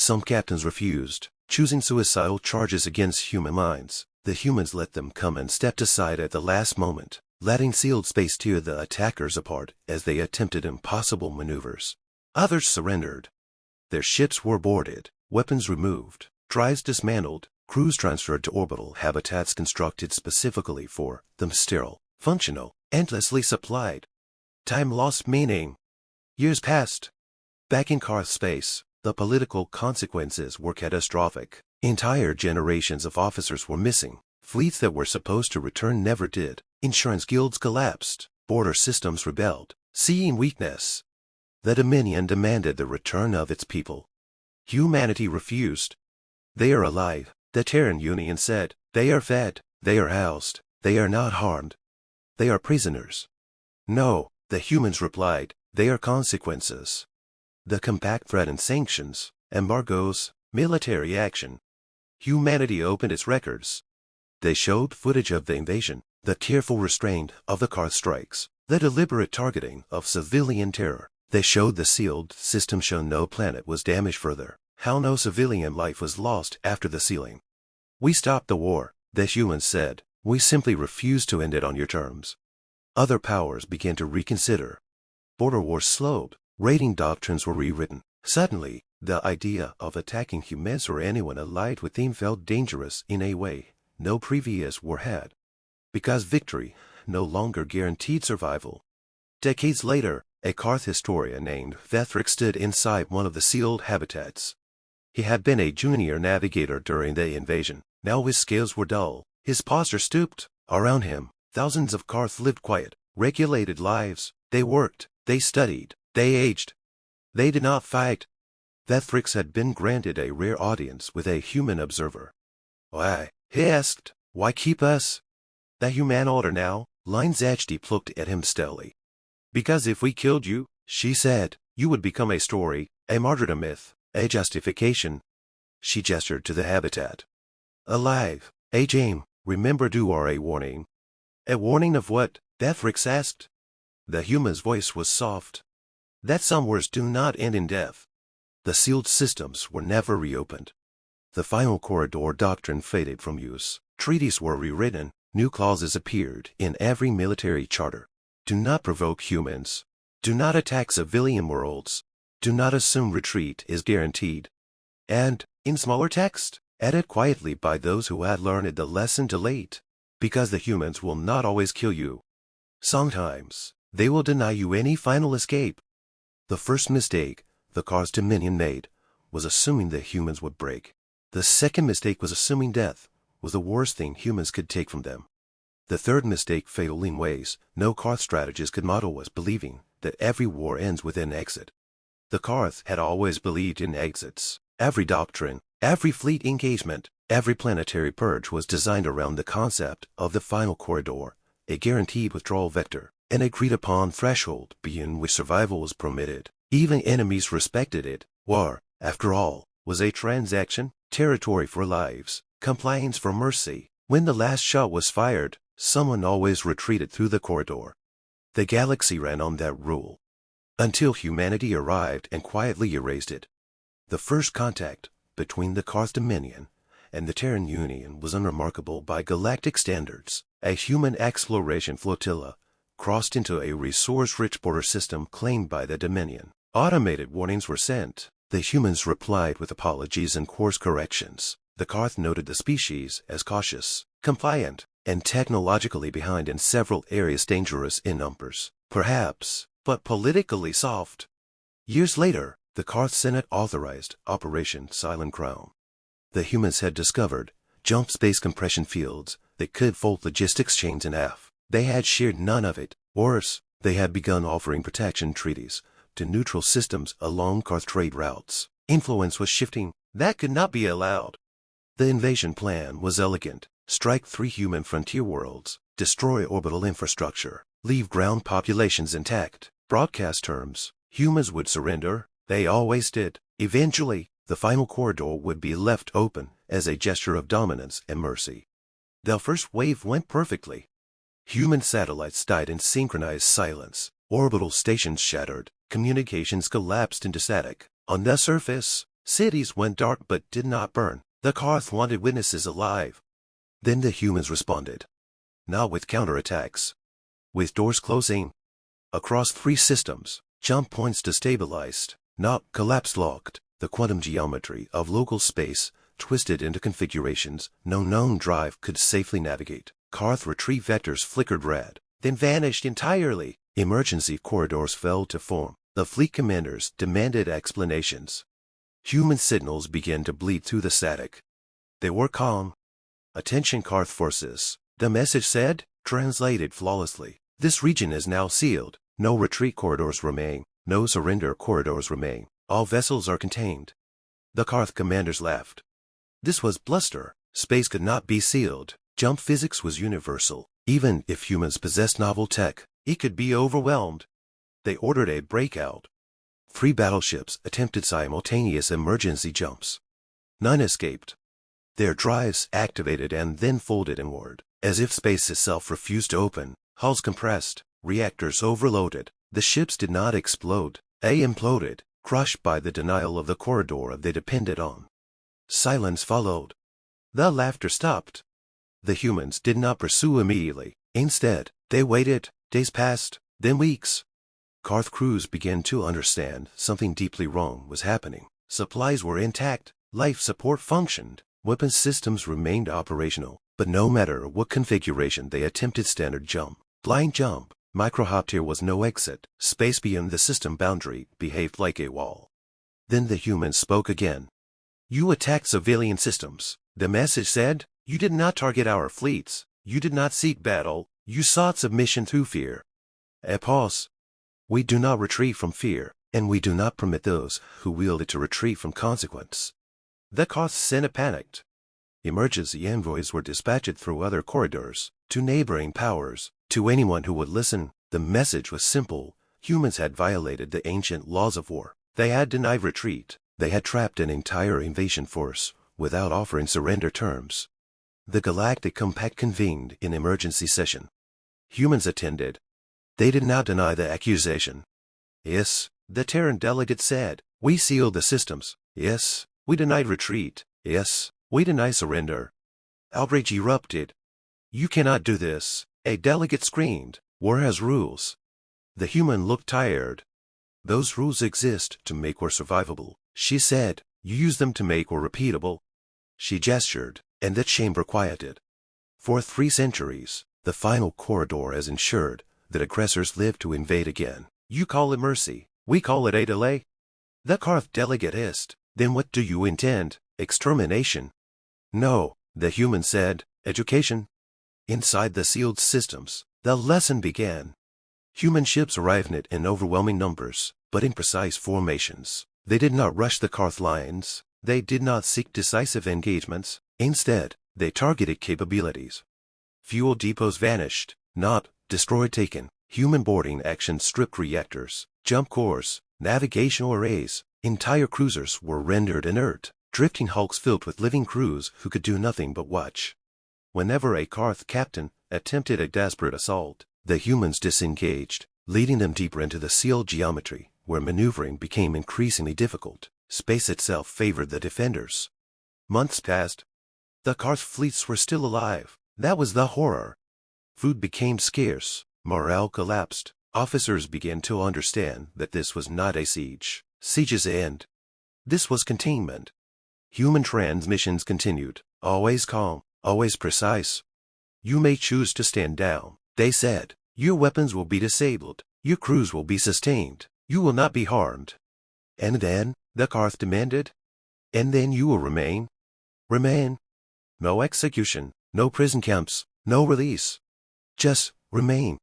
Some captains refused, choosing suicidal charges against human minds. The humans let them come and stepped aside at the last moment, letting sealed space tear the attackers apart as they attempted impossible maneuvers. Others surrendered. Their ships were boarded, weapons removed, drives dismantled, crews transferred to orbital habitats constructed specifically for them, sterile, functional, endlessly supplied. Time lost meaning. Years passed. Back in Karth space, the political consequences were catastrophic. Entire generations of officers were missing. Fleets that were supposed to return never did. Insurance guilds collapsed. Border systems rebelled, seeing weakness. The Dominion demanded the return of its people. Humanity refused. They are alive, the Terran Union said. They are fed. They are housed. They are not harmed. They are prisoners. No, the humans replied. They are consequences. The Compact threatened sanctions, embargoes, military action. Humanity opened its records. They showed footage of the invasion, the careful restraint of the Karth strikes, the deliberate targeting of civilian terror. They showed the sealed system shown no planet was damaged further, how no civilian life was lost after the sealing. We stopped the war, the humans said. We simply refuse to end it on your terms. Other powers began to reconsider. Border wars slowed. Raiding doctrines were rewritten. Suddenly, the idea of attacking humans or anyone allied with them felt dangerous in a way no previous war had. Because victory no longer guaranteed survival. Decades later, a Karth historian named Vethrix stood inside one of the sealed habitats. He had been a junior navigator during the invasion. Now his scales were dull. His posture stooped. Around him, thousands of Karth lived quiet, regulated lives. They worked. They studied. They aged. They did not fight. Vethrix had been granted a rare audience with a human observer. Why? He asked. Why keep us? The human older now, Lines Deep looked at him steadily. Because if we killed you, she said, you would become a story, a martyrdom myth, a justification. She gestured to the habitat. Alive, a James, remember you are a warning. A warning of what? Vethrix asked. The human's voice was soft. That some wars do not end in death. The sealed systems were never reopened. The final corridor doctrine faded from use. Treaties were rewritten. New clauses appeared in every military charter. Do not provoke humans. Do not attack civilian worlds. Do not assume retreat is guaranteed. And, in smaller text, added quietly by those who had learned the lesson too late. Because the humans will not always kill you. Sometimes, they will deny you any final escape. The first mistake the Karth Dominion made was assuming the humans would break. The second mistake was assuming death was the worst thing humans could take from them. The third mistake, fatal in ways no Karth strategist could model, was believing that every war ends with an exit. The Karth had always believed in exits. Every doctrine, every fleet engagement, every planetary purge was designed around the concept of the final corridor, a guaranteed withdrawal vector, an agreed-upon threshold beyond which survival was permitted. Even enemies respected it. War, after all, was a transaction, territory for lives, compliance for mercy. When the last shot was fired, someone always retreated through the corridor. The galaxy ran on that rule. Until humanity arrived and quietly erased it. The first contact between the Karth Dominion and the Terran Union was unremarkable by galactic standards. A human exploration flotilla crossed into a resource-rich border system claimed by the Dominion. Automated warnings were sent. The humans replied with apologies and course corrections. The Karth noted the species as cautious, compliant, and technologically behind in several areas dangerous in numbers, perhaps, but politically soft. Years later, the Karth Senate authorized Operation Silent Crown. The humans had discovered jump space compression fields that could fold logistics chains in half. They had shared none of it. Worse, they had begun offering protection treaties to neutral systems along Karth trade routes. Influence was shifting. That could not be allowed. The invasion plan was elegant. Strike 3 human frontier worlds, destroy orbital infrastructure, leave ground populations intact. Broadcast terms, humans would surrender. They always did. Eventually, the final corridor would be left open as a gesture of dominance and mercy. The first wave went perfectly. Human satellites died in synchronized silence. Orbital stations shattered. Communications collapsed into static. On the surface, Cities went dark but did not burn. The Karth wanted witnesses alive. Then the humans responded. Not with counterattacks. With doors closing. Across 3 systems, jump points destabilized, not collapse locked. The quantum geometry of local space twisted into configurations no known drive could safely navigate. Karth retrieve vectors flickered red, then vanished entirely. Emergency corridors failed to form. The fleet commanders demanded explanations. Human signals began to bleed through the static. They were calm. Attention Karth forces. The message said, translated flawlessly. This region is now sealed. No retreat corridors remain. No surrender corridors remain. All vessels are contained. The Karth commanders laughed. This was bluster. Space could not be sealed. Jump physics was universal. Even if humans possessed novel tech, it could be overwhelmed. They ordered a breakout. 3 battleships attempted simultaneous emergency jumps. None escaped. Their drives activated and then folded inward, as if space itself refused to open. Hulls compressed, reactors overloaded. The ships did not explode. They imploded, crushed by the denial of the corridor they depended on. Silence followed. The laughter stopped. The humans did not pursue immediately. Instead, they waited. Days passed, then weeks. Karth crews began to understand something deeply wrong was happening. Supplies were intact. Life support functioned. Weapons systems remained operational. But no matter what configuration they attempted, standard jump, blind jump, microhop, was no exit. Space beyond the system boundary behaved like a wall. Then the humans spoke again. You attacked civilian systems. The message said, you did not target our fleets. You did not seek battle. You sought submission through fear. A pause. We do not retreat from fear, and we do not permit those who wield it to retreat from consequence. The Karth Senate panicked. Emergency envoys were dispatched through other corridors, to neighboring powers, to anyone who would listen. The message was simple. Humans had violated the ancient laws of war. They had denied retreat. They had trapped an entire invasion force without offering surrender terms. The Galactic Compact convened in emergency session. Humans attended. They did not deny the accusation. Yes, the Terran delegate said, we sealed the systems. Yes, we denied retreat. Yes, we deny surrender. Outrage erupted. You cannot do this, a delegate screamed. War has rules. The human looked tired. Those rules exist to make war survivable, she said. You use them to make war repeatable. She gestured, and the chamber quieted. For 3 centuries, the final corridor has ensured that aggressors live to invade again. You call it mercy. We call it a delay. The Karth delegate hissed. Then what do you intend? Extermination? No, the human said. Education. Inside the sealed systems, the lesson began. Human ships arrived in overwhelming numbers, but in precise formations. They did not rush the Karth lines. They did not seek decisive engagements. Instead, they targeted capabilities. Fuel depots vanished, not destroyed taken. Human boarding action stripped reactors, jump cores, navigational arrays. Entire cruisers were rendered inert. Drifting hulks filled with living crews who could do nothing but watch. Whenever a Karth captain attempted a desperate assault, the humans disengaged, leading them deeper into the sealed geometry, where maneuvering became increasingly difficult. Space itself favored the defenders. Months passed. The Karth fleets were still alive. That was the horror. Food became scarce. Morale collapsed. Officers began to understand that this was not a siege. Sieges end. This was containment. Human transmissions continued, always calm, always precise. You may choose to stand down, they said. Your weapons will be disabled. Your crews will be sustained. You will not be harmed. And then, the Karth demanded. And then you will remain. Remain. No execution, no prison camps, no release. Just remain.